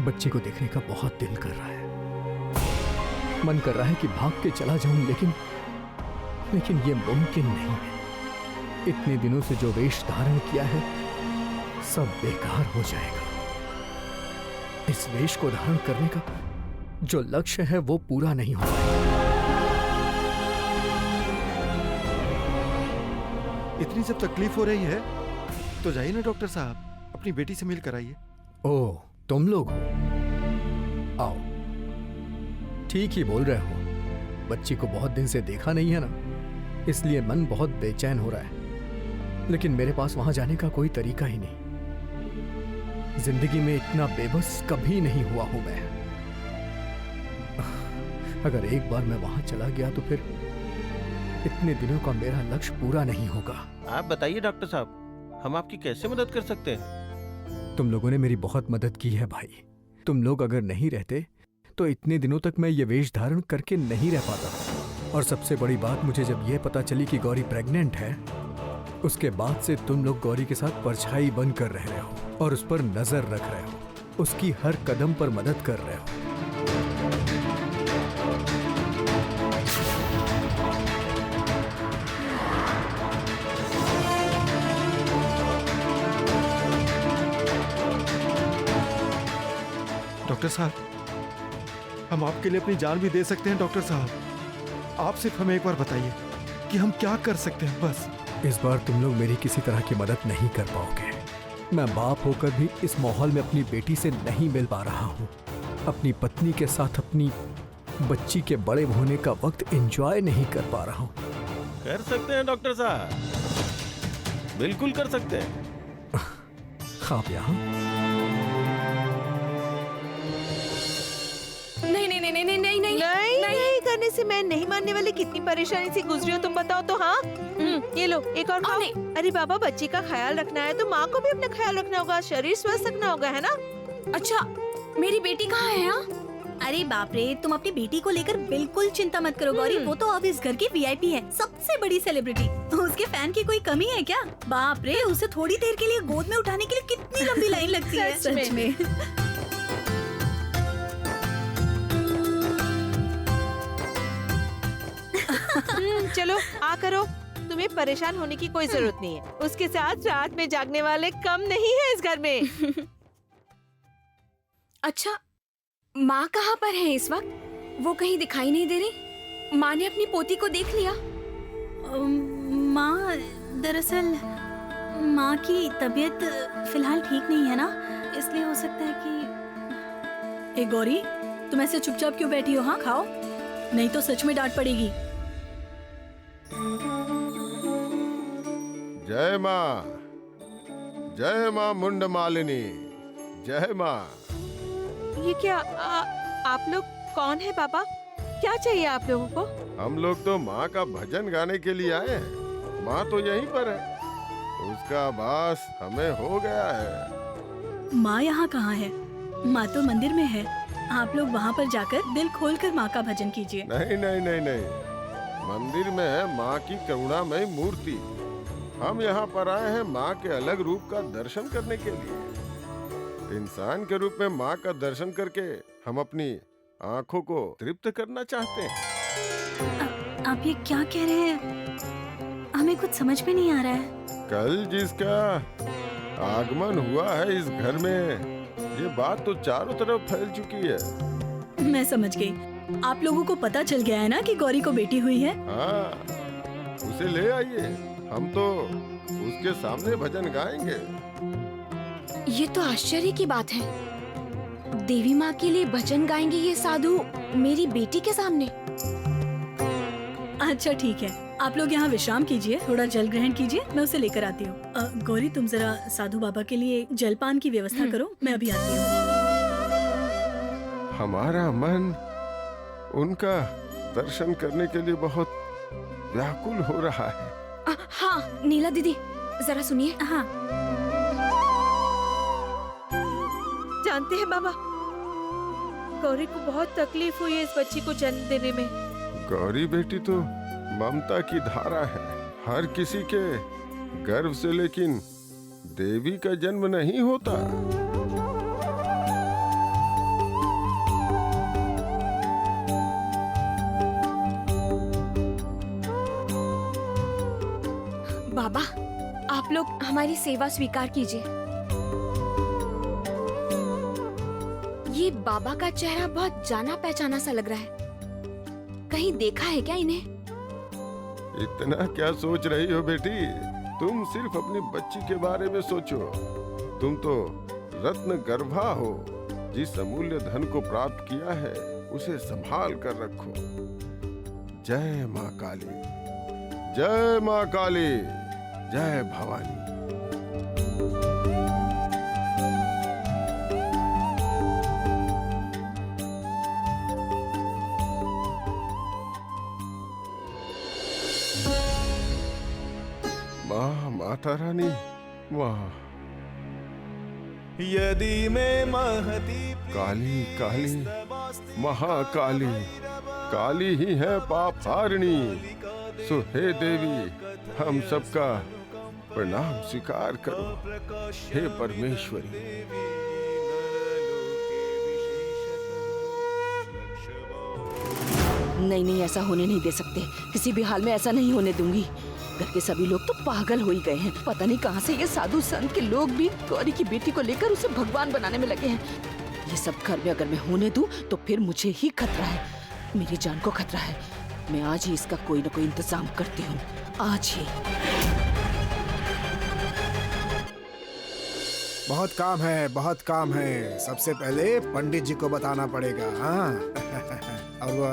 बच्चे को देखने का बहुत दिल कर रहा है। मन कर रहा है कि भाग के चला जाऊं, लेकिन ये मुमकिन नहीं है। इतने दिनों से जो वेश धारण किया है सब बेकार हो जाएगा। इस वेश को धारण करने का जो लक्ष्य है वो पूरा नहीं हो पाएगा। इतनी जब तकलीफ हो रही है तो जाइए ना डॉक्टर साहब, अपनी बेटी से मिल कर आइए। ओह, तुम लोग हो? आओ। ठीक ही बोल रहे हो, बच्ची को बहुत दिन से देखा नहीं है ना, इसलिए मन बहुत बेचैन हो रहा है। लेकिन मेरे पास वहां जाने का कोई तरीका ही नहीं। जिंदगी में इतना बेबस कभी नहीं हुआ हूं मैं। अगर एक बार मैं वहां चला गया तो फिर इतने दिनों का मेरा लक्ष्य पूरा नहीं होगा। आप बताइए डॉक्टर साहब, हम आपकी कैसे मदद कर सकते हैं? तुम लोगों ने मेरी बहुत मदद की है भाई। तुम लोग अगर नहीं रहते तो इतने दिनों तक मैं ये वेश धारण करके नहीं रह पाता। और सबसे बड़ी बात, मुझे जब यह पता चली कि गौरी प्रेग्नेंट है, उसके बाद से तुम लोग गौरी के साथ परछाई बन कर रह रहे हो और उस पर नजर रख रहे हो, उसकी हर कदम पर मदद कर रहे हो। डॉक्टर साहब, हम आपके लिए अपनी जान भी दे सकते हैं। डॉक्टर साहब, आप सिर्फ हमें एक बार बताइए कि हम क्या कर सकते हैं बस। इस बार तुम लोग मेरी किसी तरह की मदद नहीं कर पाओगे। मैं बाप होकर भी इस माहौल में अपनी बेटी से नहीं मिल पा रहा हूँ। अपनी पत्नी के साथ अपनी बच्ची के बड़े होने का वक्त एंजॉय नहीं कर पा रहा हूँ। कर सकते हैं डॉक्टर साहब, बिल्कुल कर सकते हैं। आप यहाँ? नहीं करने से मैं नहीं मानने वाली। कितनी परेशानी से गुजरी हो तुम, बताओ तो। हाँ, ये लो एक और खाओ। अरे बाबा, बच्ची का ख्याल रखना है तो माँ को भी अपना ख्याल रखना होगा, शरीर स्वस्थ रखना होगा, है ना? अच्छा, मेरी बेटी कहाँ है? अरे बाप रे, तुम अपनी बेटी को लेकर बिल्कुल चिंता मत करो गौरी। वो तो अब इस घर की वीआईपी है, सबसे बड़ी सेलिब्रिटी। उसके फैन की कोई कमी है क्या? बाप रे, उसे थोड़ी देर के लिए गोद में उठाने के लिए कितनी लंबी लाइन लगती है। सच में। चलो आ करो, तुम्हें परेशान होने की कोई जरूरत नहीं है। उसके साथ रात में जागने वाले कम नहीं है इस घर में। अच्छा, माँ कहाँ पर है इस वक्त? वो कहीं दिखाई नहीं दे रही। माँ ने अपनी पोती को देख लिया? माँ, दरअसल माँ की तबीयत फिलहाल ठीक नहीं है ना, इसलिए हो सकता है कि। ए गौरी, तुम ऐसे चुपचाप क्यों बैठी हो? हाँ, खाओ, नहीं तो सच में डांट पड़ेगी। जय माँ, जय माँ मुंड मालिनी, जय माँ। ये क्या आप लोग कौन है बाबा? क्या चाहिए आप लोगों को? हम लोग तो माँ का भजन गाने के लिए आए हैं। माँ तो यहीं पर है, उसका आभास हमें हो गया है। माँ यहाँ कहाँ है? माँ तो मंदिर में है। आप लोग वहाँ पर जाकर दिल खोलकर माँ का भजन कीजिए। नहीं नहीं नहीं नहीं, मंदिर में है माँ की करुणामयी मूर्ति। हम यहाँ पर आए हैं माँ के अलग रूप का दर्शन करने के लिए। इंसान के रूप में माँ का दर्शन करके हम अपनी आँखों को तृप्त करना चाहते हैं। आप ये क्या कह रहे हैं? हमें कुछ समझ में नहीं आ रहा है। कल जिसका आगमन हुआ है इस घर में, ये बात तो चारों तरफ फैल चुकी है। मैं समझ गई। आप लोगों को पता चल गया है ना कि गौरी को बेटी हुई है? हाँ, उसे ले आइए, हम तो उसके सामने भजन गाएंगे। ये तो आश्चर्य की बात है। देवी माँ के लिए भजन गाएंगे ये साधु मेरी बेटी के सामने? अच्छा ठीक है, आप लोग यहाँ विश्राम कीजिए, थोड़ा जल ग्रहण कीजिए, मैं उसे लेकर आती हूँ। गौरी, तुम जरा साधु बाबा के लिए जलपान की व्यवस्था करो, मैं अभी आती हूँ। हमारा मन उनका दर्शन करने के लिए बहुत व्याकुल हो रहा है। हाँ नीला दीदी, जरा सुनिए। हाँ, जानते हैं बाबा, गौरी को बहुत तकलीफ हुई है इस बच्ची को जन्म देने में। गौरी बेटी तो ममता की धारा है हर किसी के गर्भ से, लेकिन देवी का जन्म नहीं होता। आप लोग हमारी सेवा स्वीकार कीजिए। ये बाबा का चेहरा बहुत जाना पहचाना सा लग रहा है। कहीं देखा है क्या इन्हें? इतना क्या सोच रही हो बेटी? तुम सिर्फ अपनी बच्ची के बारे में सोचो। तुम तो रत्न गर्भा हो। जिस अमूल्य धन को प्राप्त किया है उसे संभाल कर रखो। जय माँ काली, जय माँ काली, जय भवानी। वाह माता रानी, वाह। यदि मैं महती काली काली महाकाली, काली ही है पाप हारिणी। सो हे देवी, हम सबका प्रणाम स्वीकार करो। हे परमेश्वरी। नहीं नहीं, ऐसा होने नहीं दे सकते। किसी भी हाल में ऐसा नहीं होने दूंगी। घर के सभी लोग तो पागल हो ही गए हैं। पता नहीं कहां से ये साधु संत के लोग भी गौरी की बेटी को लेकर उसे भगवान बनाने में लगे हैं। ये सब घर में अगर मैं होने दूं तो फिर मुझे ही खतरा है, मेरी जान को खतरा है। मैं आज ही इसका कोई न कोई इंतजाम करती हूँ, आज ही। बहुत काम है, बहुत काम है। सबसे पहले पंडित जी को बताना पड़ेगा। हाँ और वह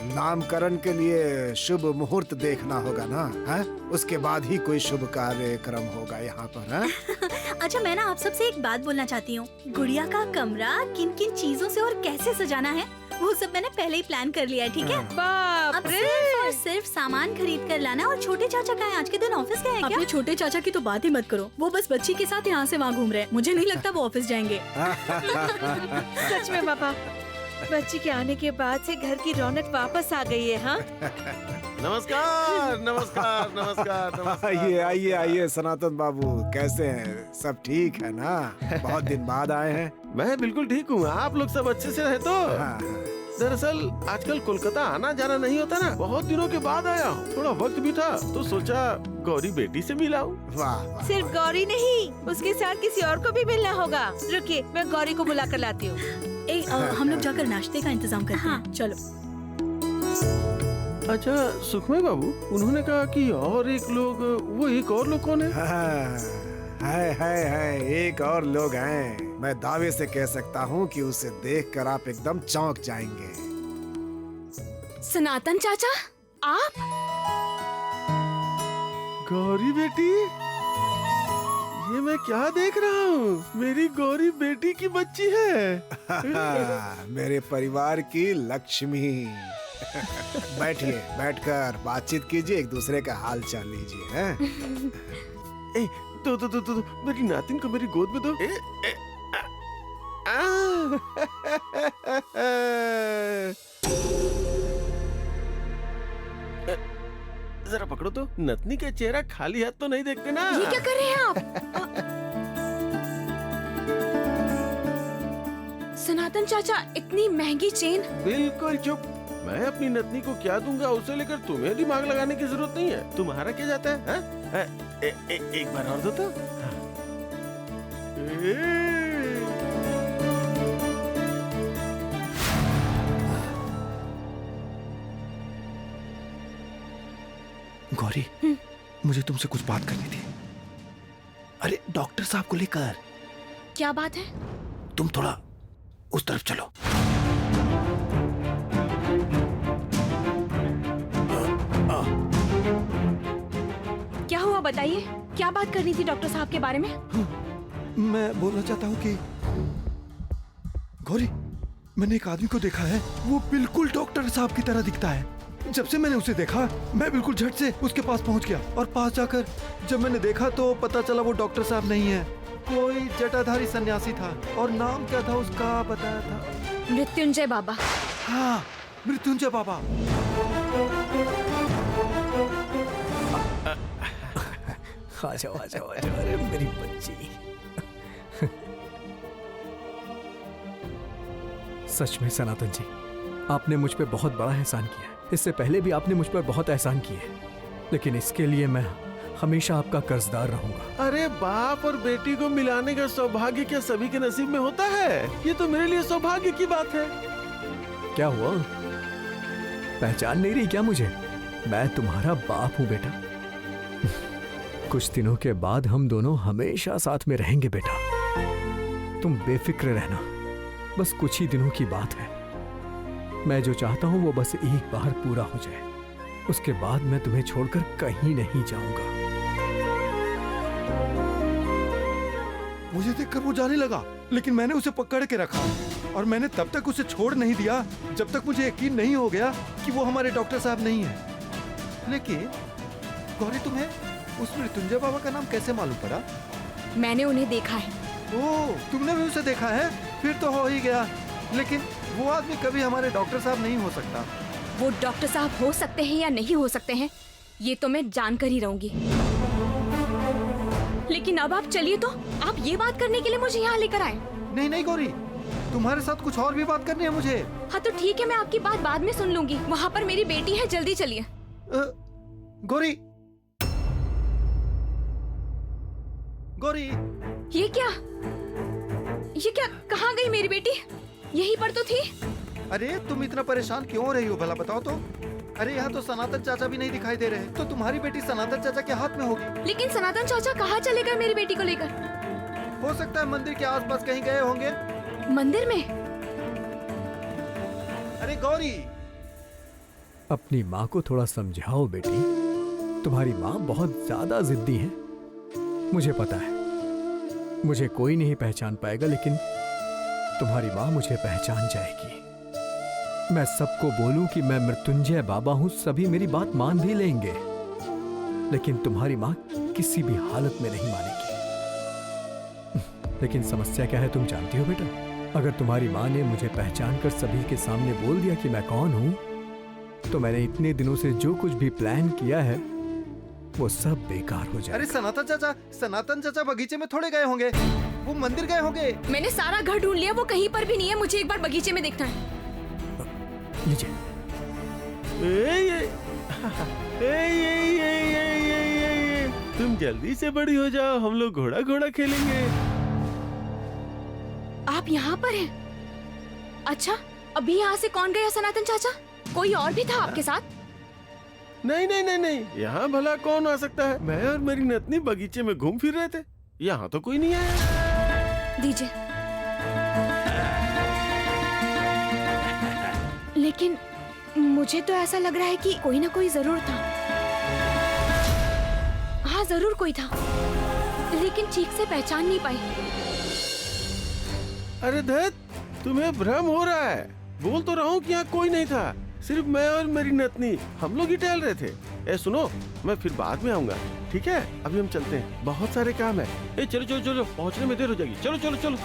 नामकरण के लिए शुभ मुहूर्त देखना होगा ना। है? उसके बाद ही कोई शुभ कार्यक्रम होगा यहाँ पर। है? अच्छा, मैं ना आप सबसे एक बात बोलना चाहती हूँ। गुड़िया का कमरा किन किन चीजों से और कैसे सजाना है वो सब मैंने पहले ही प्लान कर लिया है, ठीक है? बाप अब रे! सिर्फ और सिर्फ सामान खरीद कर लाना। और छोटे चाचा कहाँ हैं? आज के दिन ऑफिस गए हैं क्या? अपने छोटे चाचा की तो बात ही मत करो। वो बस बच्ची के साथ यहाँ से वहाँ घूम रहे हैं। मुझे नहीं लगता वो ऑफिस जाएंगे। सच में पापा, बच्ची के आने के बाद से घर की रौनक वापस आ गई है। हाँ, नमस्कार नमस्कार नमस्कार नमस्कार। आइए आइए आइए सनातन बाबू, कैसे हैं? सब ठीक है ना? बहुत दिन बाद आए हैं। मैं बिल्कुल ठीक हूँ। आप लोग सब अच्छे से रहे तो? हाँ, दरअसल आजकल कोलकाता आना जाना नहीं होता ना, बहुत दिनों के बाद आया हूँ। थोड़ा वक्त भी था तो सोचा गौरी बेटी से मिला हूँ। वाह वाह। सिर्फ गौरी नहीं, उसके साथ किसी और को भी मिलना होगा। रुकिए, मैं गौरी को बुला कर लाती हूँ। हम लोग जाकर नाश्ते का इंतजाम करते हैं। चलो। अच्छा सुखमय बाबू, उन्होंने कहा कि और एक लोग, वो एक और लोग कौन है? हाँ, है एक और लोग हैं। मैं दावे से कह सकता हूँ कि उसे देखकर आप एकदम चौंक जाएंगे। सनातन चाचा, आप? गौरी बेटी, ये मैं क्या देख रहा हूँ? मेरी गौरी बेटी की बच्ची है। मेरे परिवार की लक्ष्मी। बैठिए, बैठकर बातचीत कीजिए, एक दूसरे का हाल चाल लीजिए। हैं? ए, तो मेरी नातिन को मेरी गोद में दो। जरा पकड़ो तो। नतनी का चेहरा खाली हाथ तो नहीं देखते ना? ये क्या कर रहे हैं आप? सनातन चाचा, इतनी महंगी चेन। बिल्कुल चुप। मैं अपनी नतनी को क्या दूंगा, उसे लेकर तुम्हें दिमाग लगाने की जरूरत नहीं है। तुम्हारा क्या जाता है? एक बार और दो तो। गौरी, मुझे तुमसे कुछ बात करनी थी। अरे डॉक्टर साहब को लेकर। क्या बात है? तुम थोड़ा उस तरफ चलो। क्या हुआ बताइए, क्या बात करनी थी डॉक्टर साहब के बारे में? मैं बोलना चाहता हूँ कि गौरी, मैंने एक आदमी को देखा है। वो बिल्कुल डॉक्टर साहब की तरह दिखता है। जब से मैंने उसे देखा, मैं बिल्कुल झट से उसके पास पहुंच गया। और पास जाकर जब मैंने देखा तो पता चला वो डॉक्टर साहब नहीं है, कोई जटाधारी सन्यासी था। और नाम क्या था उसका बताया था? मृत्युंजय बाबा। हाँ, मृत्युंजय बाबा। आ जाओ आ जाओ आ जाओ। अरे मेरी बच्ची। सच में सनातन जी, आपने मुझ पे बहुत बड़ा एहसान किया है। इससे पहले भी आपने मुझ पर बहुत एहसान किए, लेकिन इसके लिए मैं हमेशा आपका कर्जदार रहूंगा। अरे बाप और बेटी को मिलाने का सौभाग्य क्या सभी के नसीब में होता है? ये तो मेरे लिए सौभाग्य की बात है। क्या हुआ, पहचान नहीं रही क्या मुझे? मैं तुम्हारा बाप हूं बेटा। कुछ दिनों के बाद हम दोनों हमेशा साथ में रहेंगे बेटा, तुम बेफिक्र रहना। बस कुछ ही दिनों की बात है। मैं जो चाहता हूं वो बस एक बार पूरा हो जाए, उसके बाद मैं तुम्हें छोड़कर कहीं नहीं जाऊंगा। मुझे देखकर वो जाने लगा, लेकिन मैंने उसे पकड़ के रखा और मैंने तब तक उसे छोड़ नहीं दिया जब तक मुझे यकीन नहीं हो गया कि वो हमारे डॉक्टर साहब नहीं है। लेकिन गौरी, तुम्हें उस मृत्युंजय बाबा का नाम कैसे मालूम पड़ा? मैंने उन्हें देखा है। ओह, तुमने भी उसे देखा है? फिर तो हो ही गया। लेकिन वो आदमी कभी हमारे डॉक्टर साहब नहीं हो सकता। वो डॉक्टर साहब हो सकते हैं या नहीं हो सकते हैं, ये तो मैं जानकर ही रहूंगी। लेकिन अब आप चलिए, तो आप ये बात करने के लिए मुझे यहाँ लेकर आए? नहीं नहीं गौरी, तुम्हारे साथ कुछ और भी बात करनी है मुझे। हाँ तो ठीक है, मैं आपकी बात बाद में सुन लूंगी। वहाँ पर मेरी बेटी है, जल्दी चलिए। गौरी, गौरी, ये क्या कहाँ गई मेरी बेटी? यहीं पर तो थी। अरे तुम इतना परेशान क्यों हो रही हो भला बताओ तो? अरे यहाँ तो सनातन चाचा भी नहीं दिखाई दे रहे, तो तुम्हारी बेटी सनातन चाचा के हाथ में होगी। लेकिन सनातन चाचा कहाँ चले गए मेरी बेटी को लेकर? हो सकता है मंदिर के आसपास कहीं गए होंगे। मंदिर में? अरे गौरी, अपनी माँ को थोड़ा समझाओ बेटी, तुम्हारी माँ बहुत ज्यादा जिद्दी है। मुझे पता है मुझे कोई नहीं पहचान पाएगा, लेकिन तुम्हारी माँ मुझे पहचान जाएगी। मैं सबको बोलूं कि मैं मृत्युंजय बाबा हूं, सभी मेरी बात मान भी लेंगे, लेकिन तुम्हारी माँ किसी भी हालत में नहीं मानेगी। लेकिन समस्या क्या है तुम जानती हो बेटा? अगर तुम्हारी माँ ने मुझे पहचान कर सभी के सामने बोल दिया कि मैं कौन हूं, तो मैंने इतने दिनों से जो कुछ भी प्लान किया है वो सब बेकार हो जाए। अरे सनातन चाचा बगीचे में थोड़े गए होंगे, वो मंदिर गए होंगे। मैंने सारा घर ढूंढ लिया, वो कहीं पर भी नहीं है। मुझे एक बार बगीचे में देखना है। लीजिए। तुम जल्दी से बड़ी हो जाओ, हम लोग घोड़ा घोड़ा खेलेंगे। आप यहाँ पर हैं? अच्छा, अभी यहाँ से कौन गया सनातन चाचा? कोई और भी था आपके साथ? नहीं नहीं नहीं नहीं, यहाँ भला कौन आ सकता है? मैं और मेरी नतनी बगीचे में घूम फिर रहे थे, यहाँ तो कोई नहीं आया। दीजिए। लेकिन मुझे तो ऐसा लग रहा है कि कोई ना कोई जरूर था। हाँ जरूर कोई था, लेकिन ठीक से पहचान नहीं पाई। अरे धत, तुम्हें भ्रम हो रहा है। बोल तो रहा हूँ कि यहाँ कोई नहीं था, सिर्फ मैं और मेरी नतनी, हम लोग ही टहल रहे थे। ए सुनो, मैं फिर बाद में आऊंगा, ठीक है? अभी हम चलते हैं, बहुत सारे काम है। ए चलो चलो चलो, पहुँचने में देर हो जाएगी। चलो चलो चलो।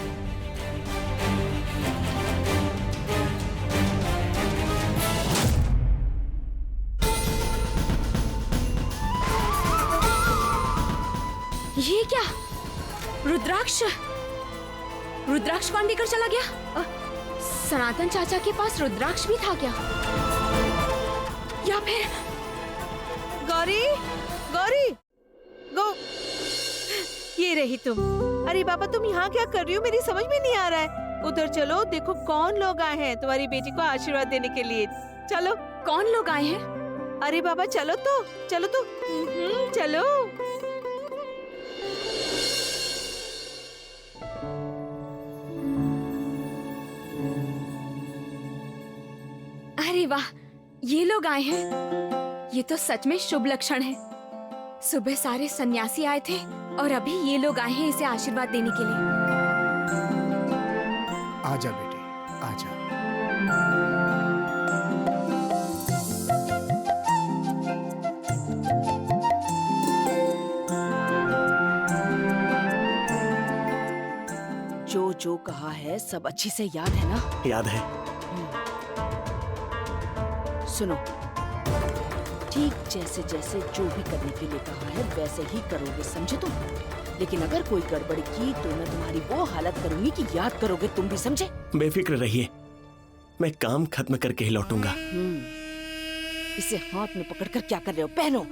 ये क्या? रुद्राक्ष कौन लेकर चला गया? सनातन चाचा के पास रुद्राक्ष भी था क्या? या फिर गौरी, ये रही तुम। अरे बाबा, तुम यहाँ क्या कर रही हो? मेरी समझ में नहीं आ रहा है। उधर चलो, देखो कौन लोग आए हैं तुम्हारी बेटी को आशीर्वाद देने के लिए। चलो। कौन लोग आए हैं? अरे बाबा चलो तो, चलो। अरे वाह, ये लोग आए हैं। ये तो सच में शुभ लक्षण है। सुबह सारे सन्यासी आए थे और अभी ये लोग आए हैं इसे आशीर्वाद देने के लिए। आजा बेटी, आजा। जो कहा है सब अच्छी से याद है ना? याद है। सुनो, ठीक जैसे जैसे जो भी करने के लिए कहा है वैसे ही करोगे, समझे तुम? लेकिन अगर कोई गड़बड़ की तो मैं तुम्हारी वो हालत करूंगी कि याद करोगे तुम भी, समझे? बेफिक्र रहिए, मैं काम खत्म करके ही लौटूंगा। इसे हाथ में पकड़कर क्या कर रहे हो? पहनो।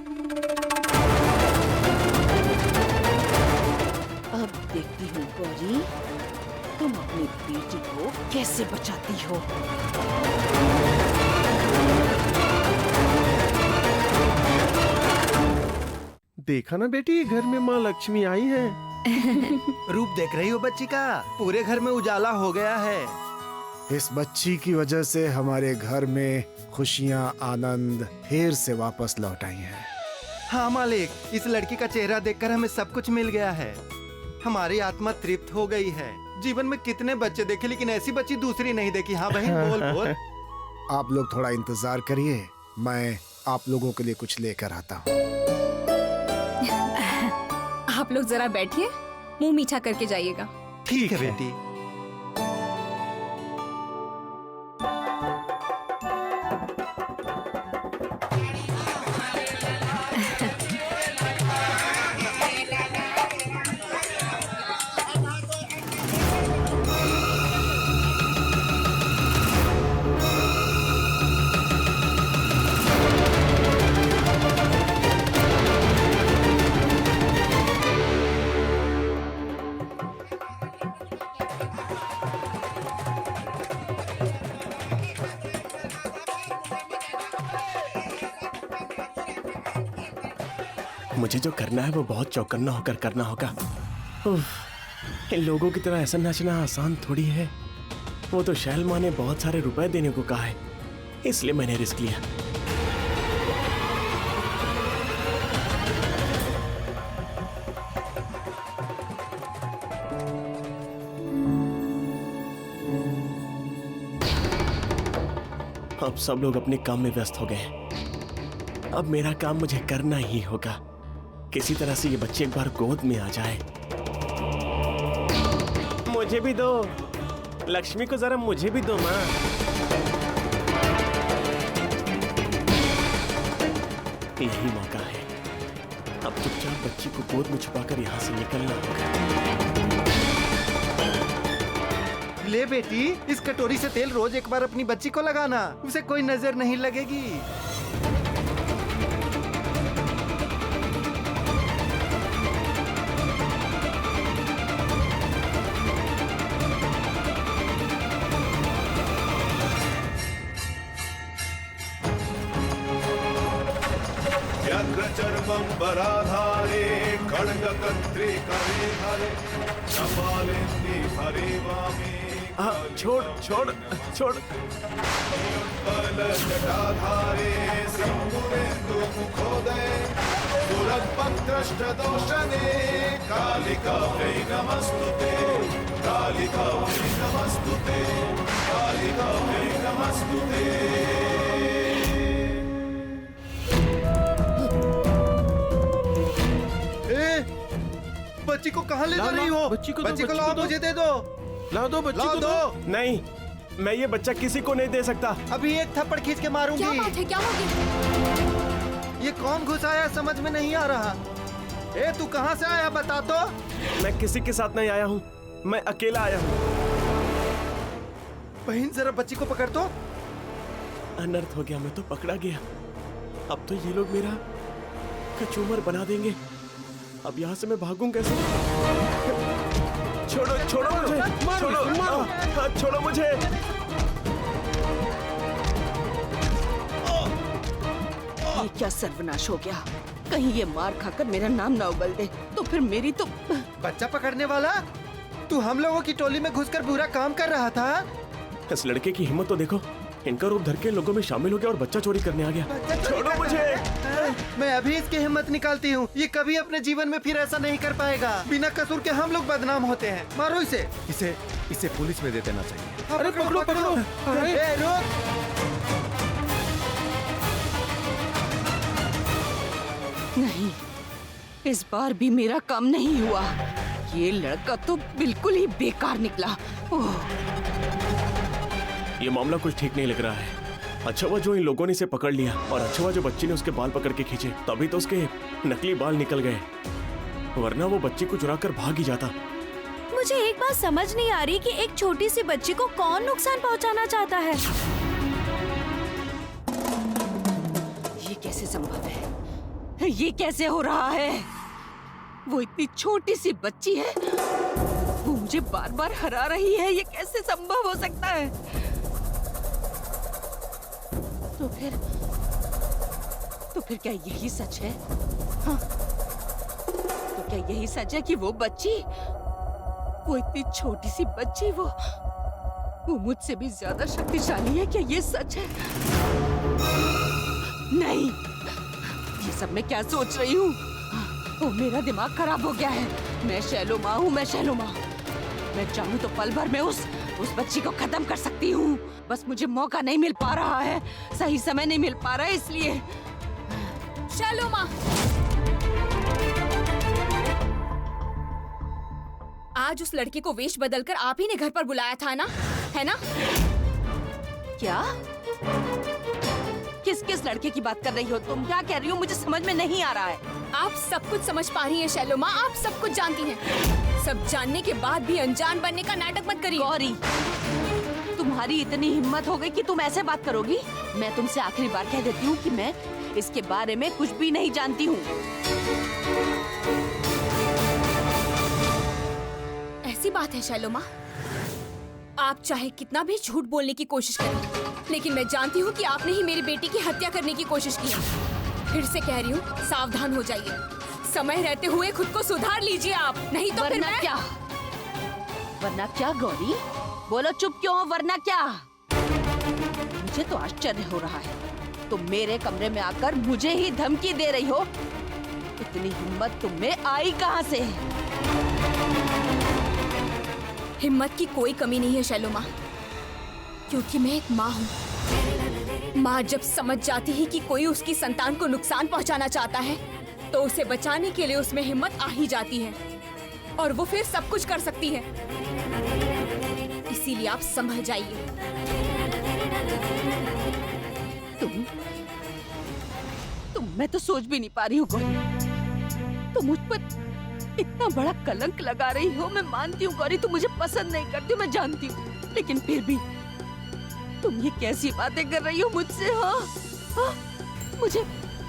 देखती हूँ गौरी, तुम अपनी बेटी को कैसे बचाती हो। देखा ना बेटी, घर में माँ लक्ष्मी आई है। रूप देख रही हो बच्ची का? पूरे घर में उजाला हो गया है। इस बच्ची की वजह से हमारे घर में खुशियाँ, आनंद फिर से वापस लौट आई हैं। हाँ मालिक, इस लड़की का चेहरा देखकर हमें सब कुछ मिल गया है। हमारी आत्मा तृप्त हो गई है। जीवन में कितने बच्चे देखे लेकिन ऐसी बच्ची दूसरी नहीं देखी। हाँ बहन, बोल बोल। आप लोग थोड़ा इंतजार करिए, मैं आप लोगों के लिए कुछ लेकर आता हूँ। आप लोग जरा बैठिए, मुंह मीठा करके जाइएगा। ठीक है बेटी। मुझे जो करना है वो बहुत चौकन्ना होकर करना होगा। उफ, इन लोगों की तरह ऐसा नाचना आसान थोड़ी है। वो तो शैल माँ ने बहुत सारे रुपए देने को कहा है, इसलिए मैंने रिस्क लिया। अब सब लोग अपने काम में व्यस्त हो गए हैं। अब मेरा काम मुझे करना ही होगा। किसी तरह से ये बच्चे एक बार गोद में आ जाए। मुझे भी दो, लक्ष्मी को जरा मुझे भी दो माँ। यही मौका है। अब चुपचाप बच्ची को गोद में छुपाकर यहाँ से निकलना होगा। ले बेटी, इस कटोरी से तेल रोज एक बार अपनी बच्ची को लगाना, उसे कोई नजर नहीं लगेगी। चर्मंबराधारे खड्गकर्त्री करे हरे कपालेंदी हरे वामे। छोड़ छोड़ छोड़। जटाधारे सिंदूरेन्दु मुखोदये दुरपत्रष्टदोषणे कालिका वै नमस्तुते, कालिका वै नमस्तुते, कालिका वै नमस्तुते। बच्ची को कहाँ ले जा रही हो? बच्ची को लाओ, मुझे दे दो। ला दो बच्ची को दो। नहीं, मैं ये बच्चा किसी को नहीं दे सकता। अभी एक थप्पड़ खींच के मारूंगी। क्या बात है, क्या हो गया? ये कौन घुसाया समझ में नहीं आ रहा। ए तू कहाँ से आया बता तो। मैं किसी के साथ नहीं आया हूँ, मैं अकेला आया हूँ। बहन जरा बच्ची को पकड़ तो। अनर्थ हो गया, मैं तो पकड़ा गया। अब तो ये लोग मेरा कचूमर बना देंगे। अब यहाँ से मैं भागूं कैसे? छोड़ो छोड़ो मुझे, छोड़ो छोड़ो मुझे। ये क्या सर्वनाश हो गया। कहीं ये मार खाकर मेरा नाम ना उगल दे तो फिर मेरी तो। बच्चा पकड़ने वाला तू हम लोगों की टोली में घुसकर बुरा काम कर रहा था। इस लड़के की हिम्मत तो देखो, इनका रूप धर के लोगों में शामिल हो गया और बच्चा चोरी करने आ गया। छोड़ो मुझे। मैं अभी इसकी हिम्मत निकालती हूँ। ये कभी अपने जीवन में फिर ऐसा नहीं कर पाएगा। बिना कसूर के हम लोग बदनाम होते हैं। मारो इसे। इसे पुलिस में दे देना चाहिए। अरे पकड़ो पकड़ो। रुक। नहीं, इस बार भी मेरा काम नहीं हुआ। ये लड़का तो बिल्कुल ही बेकार निकला। ओह, ये मामला कुछ ठीक नहीं लग रहा है। अच्छा हुआ जो इन लोगों ने इसे पकड़ लिया, और अच्छा हुआ जो बच्ची ने उसके बाल पकड़ के खींचे, तभी तो उसके नकली बाल निकल गए, वरना वो बच्ची को चुरा कर भाग ही जाता। मुझे एक बात समझ नहीं आ रही कि एक छोटी सी बच्ची को कौन नुकसान पहुंचाना चाहता है। ये कैसे संभव है? ये कैसे हो रहा है? वो इतनी छोटी सी बच्ची है मुझे बार बार हरा रही है, ये कैसे संभव हो सकता है? तो फिर क्या यही सच है? हाँ? तो क्या यही सच है कि वो बच्ची, वो इतनी छोटी सी बच्ची, वो मुझसे भी ज्यादा शक्तिशाली है? क्या ये सच है? नहीं, ये सब मैं क्या सोच रही हूँ? ओ, मेरा दिमाग खराब हो गया है। मैं शैलो माँ हूँ, मैं शैलो माँ। मैं चाहूँ तो पल भर में उस बच्ची को खत्म कर सकती हूँ। बस मुझे मौका नहीं मिल पा रहा है, सही समय नहीं मिल पा रहा है, इसलिए। शैलो माँ, आज उस लड़के को वेश बदलकर आप ही ने घर पर बुलाया था ना, है ना? क्या? किस लड़के की बात कर रही हो तुम? क्या कह रही हो? मुझे समझ में नहीं आ रहा है। आप सब कुछ समझ पा रही हैं शैलो माँ, आप सब कुछ जानती हैं। सब जानने के बाद भी अनजान बनने का नाटक मत करिए। गौरी, तुम्हारी इतनी हिम्मत हो गई कि तुम ऐसे बात करोगी? मैं तुमसे आखिरी बार कह देती हूँ कि मैं इसके बारे में कुछ भी नहीं जानती हूँ। ऐसी बात है शैलो माँ, आप चाहे कितना भी झूठ बोलने की कोशिश करें, लेकिन मैं जानती हूँ कि आपने ही मेरी बेटी की हत्या करने की कोशिश की है। फिर से कह रही हूँ, सावधान हो जाइए। समय रहते हुए खुद को सुधार लीजिए आप, नहीं तो फिर मैं... वरना क्या गौरी? बोलो, चुप क्यों हो? वरना क्या? मुझे तो आश्चर्य हो रहा है, तुम मेरे कमरे में आकर मुझे ही धमकी दे रही हो। इतनी हिम्मत तुम में आई कहाँ से? हिम्मत की कोई कमी नहीं है शैलो माँ, क्योंकि मैं एक माँ हूँ। माँ जब समझ जाती है कि कोई उसकी संतान को नुकसान पहुँचाना चाहता है, तो उसे बचाने के लिए उसमें हिम्मत आ ही जाती है, और वो फिर सब कुछ कर सकती है। इसीलिए आप संभल जाइए। मैं तो सोच भी नहीं पा रही हूँ गौरी, तुम मुझ पर इतना बड़ा कलंक लगा रही हो। मैं मानती हूँ गौरी, तुम मुझे पसंद नहीं करती हो, मैं जानती हूँ, लेकिन फिर भी तुम ये कैसी बातें कर रही हो मुझसे? हाँ,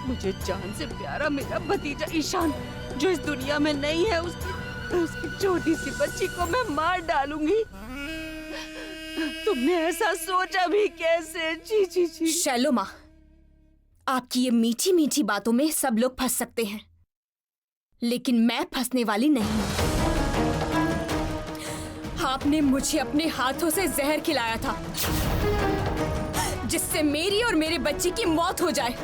मुझे जान से प्यारा मेरा भतीजा ईशान, जो इस दुनिया में नहीं है, उसकी छोटी सी बच्ची को मैं मार डालूंगी। तुमने ऐसा सोचा भी कैसे? जी जी जी। शैलो माँ, आपकी ये मीठी मीठी बातों में सब लोग फंस सकते हैं, लेकिन मैं फंसने वाली नहीं। आपने मुझे अपने हाथों से जहर खिलाया था, जिससे मेरी और मेरे बच्चे की मौत हो जाए।